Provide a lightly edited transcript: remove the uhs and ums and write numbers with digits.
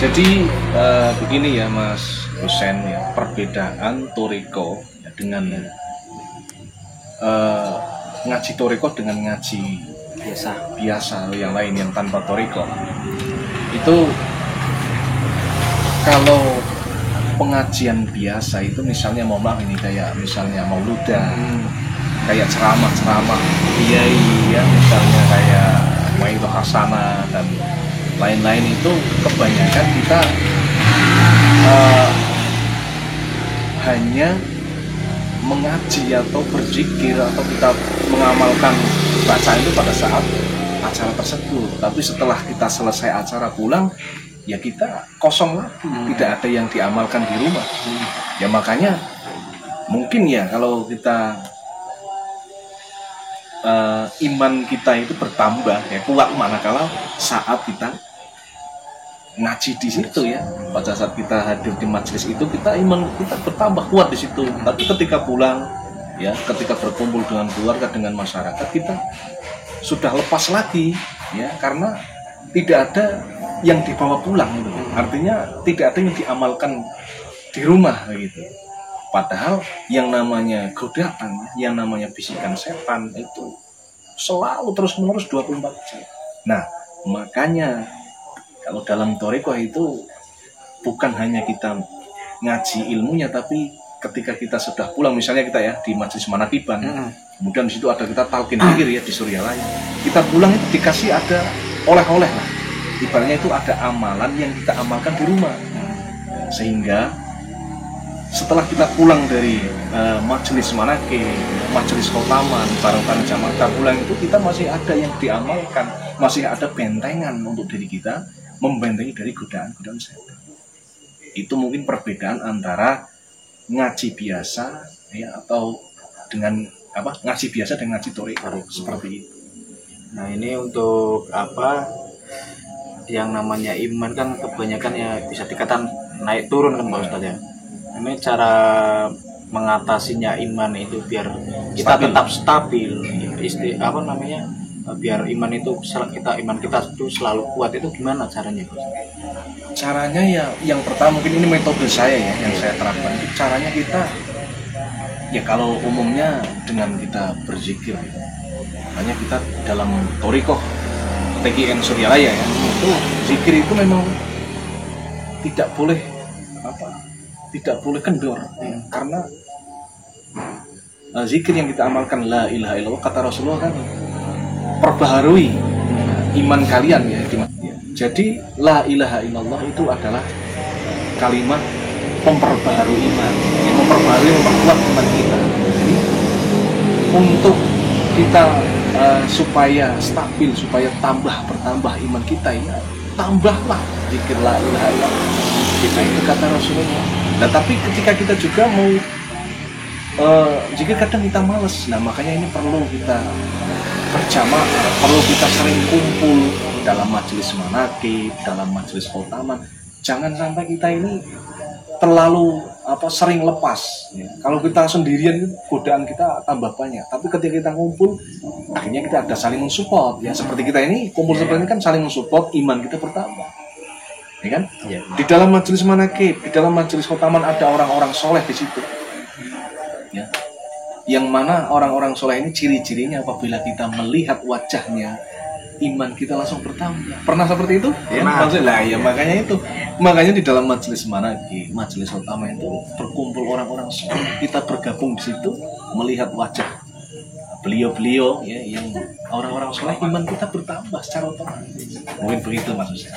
Jadi begini ya Mas Husen ya, perbedaan toriko ya, dengan ngaji toriko dengan ngaji biasa yang lain yang tanpa toriko itu, kalau pengajian biasa itu misalnya ini kayak misalnya mauludan, kayak ceramah kiai ya, misalnya kayak Maido Hasanah dan lain-lain, itu kebanyakan kita hanya mengaji atau berzikir atau kita mengamalkan bacaan itu pada saat acara tersebut. Tapi setelah kita selesai acara pulang, ya kita kosong lagi, tidak ada yang diamalkan di rumah. Ya makanya mungkin ya kalau kita iman kita itu bertambah ya, kuat manakala saat kita ngaji di situ ya, pada saat kita hadir di majelis itu kita iman kita bertambah kuat di situ. Tapi ketika pulang ya, ketika berkumpul dengan keluarga, dengan masyarakat, kita sudah lepas lagi ya, karena tidak ada yang dibawa pulang gitu. Artinya tidak ada yang diamalkan di rumah gitu. Padahal yang namanya godaan, yang namanya bisikan setan itu selalu terus-menerus 24 jam. Nah, makanya kalau dalam thariqah itu bukan hanya kita ngaji ilmunya, tapi ketika kita sudah pulang, misalnya kita ya di majelis manakiban, kemudian di situ ada kita talqin fikir ya di Suryalaya. Kita pulang itu dikasih ada oleh-oleh lah. Ibaratnya itu ada amalan yang kita amalkan di rumah. Sehingga setelah kita pulang dari majelis manakib, majelis khotaman, bareng-bareng jamaah pulang itu, kita masih ada yang diamalkan, masih ada bentengan untuk diri kita, membentengi dari godaan-godaan setan. Itu mungkin perbedaan antara ngaji biasa ya, atau dengan ngaji biasa dan ngaji thariqah seperti itu. Nah, ini untuk yang namanya iman kan kebanyakan ya bisa dikatakan naik turun kan Pak Ustadz ya. Ini cara mengatasinya iman itu biar kita tetap stabil, biar iman kita itu selalu kuat, itu gimana caranya Pak? Caranya ya yang pertama, mungkin ini metode saya ya yang saya terapkan. Caranya kita ya kalau umumnya dengan kita berzikir ya. Hanya kita dalam thariqah TGN Suryalaya ya, itu zikir itu memang tidak boleh kendor ya, karena zikir yang kita amalkan la ilaha illallah, kata Rasulullah kan, perbaharui iman kalian ya. Jadi la ilaha illallah itu adalah kalimat memperbaharui iman, yang memperkuat iman kita. Jadi untuk kita supaya stabil, supaya bertambah iman kita ya, tambahlah zikir la ilaha illallah. Kita itu kata Rasulullah. Nah, tapi ketika kita juga mau zikir kadang kita males. Nah, makanya ini perlu kita berjamaah, perlu kita sering kumpul dalam majelis manakib, dalam majelis khotaman. Jangan sampai kita ini terlalu sering lepas ya. Kalau kita sendirian godaan kita tambah banyak, tapi ketika kita kumpul akhirnya kita ada saling mensupport ya. Seperti kita ini kumpul seperti ini kan saling mensupport, iman kita bertambah ya kan. Di dalam majelis manakib, di dalam majelis khotaman ada orang-orang soleh di situ ya, yang mana orang-orang soleh ini ciri-cirinya apabila kita melihat wajahnya, iman kita langsung bertambah. Pernah seperti itu? Ya, maksudnya ya, makanya di dalam majelis manakib, majelis utama itu berkumpul orang-orang soleh, kita bergabung di situ, melihat wajah beliau-beliau ya, yang orang-orang soleh, iman kita bertambah secara otomatis. Mungkin begitu maksudnya.